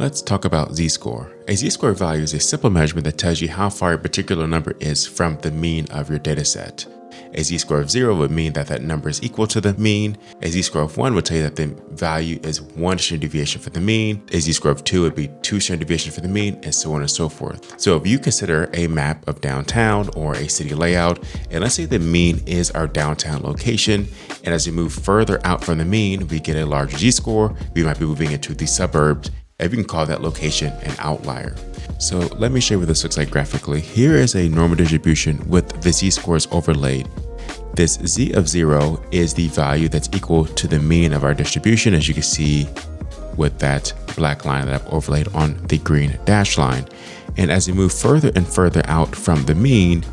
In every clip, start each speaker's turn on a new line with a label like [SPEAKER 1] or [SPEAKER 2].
[SPEAKER 1] Let's talk about z-score. A z-score value is a simple measurement that tells you how far a particular number is from the mean of your dataset. A z-score of 0 would mean that that number is equal to the mean. A z-score of 1 would tell you that the value is 1 standard deviation for the mean. A z-score of 2 would be 2 standard deviations for the mean, and so on and so forth. So if you consider a map of downtown or a city layout, and let's say the mean is our downtown location, and as we move further out from the mean, we get a larger z-score. We might be moving into the suburbs, and we can call that location an outlier. So let me show you what this looks like graphically. Here is a normal distribution with the z-scores overlaid. This z of 0 is the value that's equal to the mean of our distribution, as you can see with that black line that I've overlaid on the green dash line. And as we move further and further out from the mean,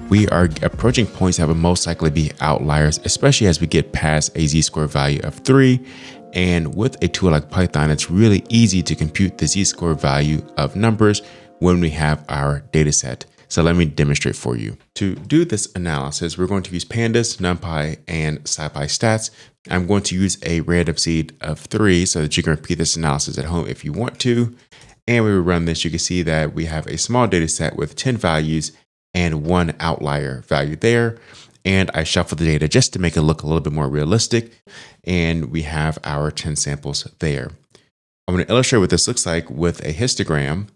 [SPEAKER 1] we are approaching points that will most likely be outliers, especially as we get past a z-score value of 3. And with a tool like Python, it's really easy to compute the z-score value of numbers when we have our data set. So let me demonstrate for you. To do this analysis, we're going to use Pandas, NumPy, and SciPy stats. I'm going to use a random seed of 3 so that you can repeat this analysis at home if you want to. And when we run this, you can see that we have a small data set with 10 values and 1 outlier value there. And I shuffle the data just to make it look a little bit more realistic. And we have our 10 samples there. I'm going to illustrate what this looks like with a histogram.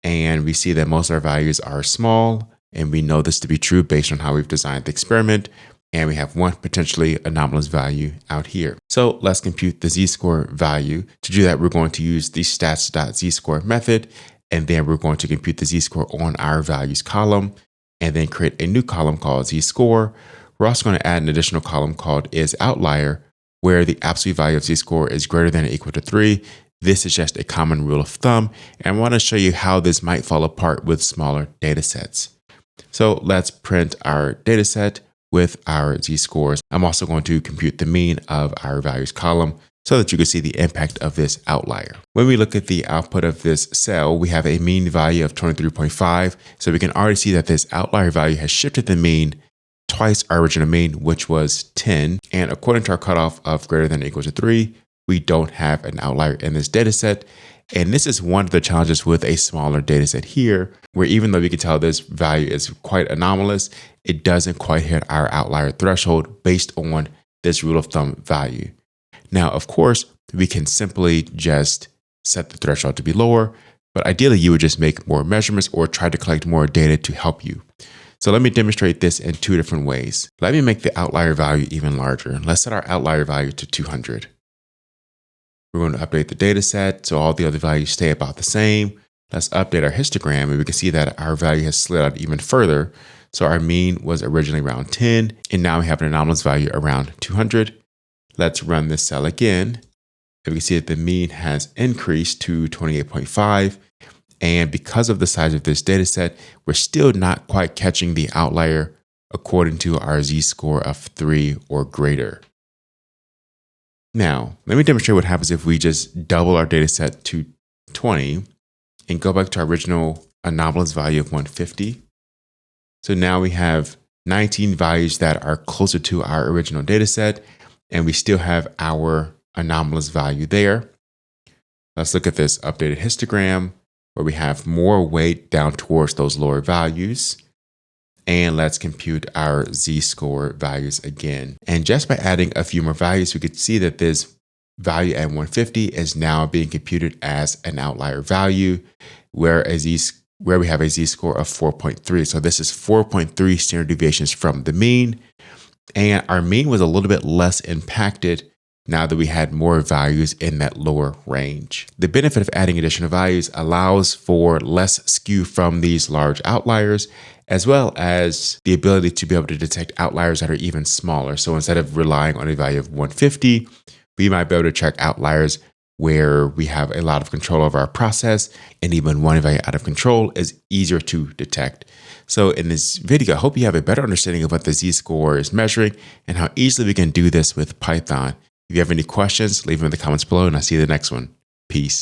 [SPEAKER 1] And we see that most of our values are small. And we know this to be true based on how we've designed the experiment. And we have one potentially anomalous value out here. So let's compute the z-score value. To do that, we're going to use the stats.z-score method. And then we're going to compute the z-score on our values column, and then create a new column called z-score. We're also going to add an additional column called is_outlier, where the absolute value of z-score is greater than or equal to 3. This is just a common rule of thumb, and I want to show you how this might fall apart with smaller data sets. So let's print our data set with our z-scores. I'm also going to compute the mean of our values column so that you can see the impact of this outlier. When we look at the output of this cell, we have a mean value of 23.5. So we can already see that this outlier value has shifted the mean twice our original mean, which was 10. And according to our cutoff of greater than or equal to 3, we don't have an outlier in this data set. And this is one of the challenges with a smaller data set here, where even though we can tell this value is quite anomalous, it doesn't quite hit our outlier threshold based on this rule of thumb value. Now, of course, we can simply just set the threshold to be lower, but ideally you would just make more measurements or try to collect more data to help you. So let me demonstrate this in 2 different ways. Let me make the outlier value even larger. Let's set our outlier value to 200. We're going to update the data set so all the other values stay about the same. Let's update our histogram, and we can see that our value has slid out even further. So our mean was originally around 10, and now we have an anomalous value around 200. Let's run this cell again. And we can see that the mean has increased to 28.5. And because of the size of this data set, we're still not quite catching the outlier according to our z-score of 3 or greater. Now, let me demonstrate what happens if we just double our data set to 20 and go back to our original anomalous value of 150. So now we have 19 values that are closer to our original data set, and we still have our anomalous value there. Let's look at this updated histogram where we have more weight down towards those lower values. And let's compute our z-score values again. And just by adding a few more values, we could see that this value at 150 is now being computed as an outlier value, where we have a z-score of 4.3. So this is 4.3 standard deviations from the mean. And our mean was a little bit less impacted now that we had more values in that lower range. The benefit of adding additional values allows for less skew from these large outliers, as well as the ability to be able to detect outliers that are even smaller. So instead of relying on a value of 150, we might be able to check outliers where we have a lot of control over our process, and even one value out of control is easier to detect. So in this video, I hope you have a better understanding of what the z-score is measuring and how easily we can do this with Python. If you have any questions, leave them in the comments below, and I'll see you in the next one. Peace.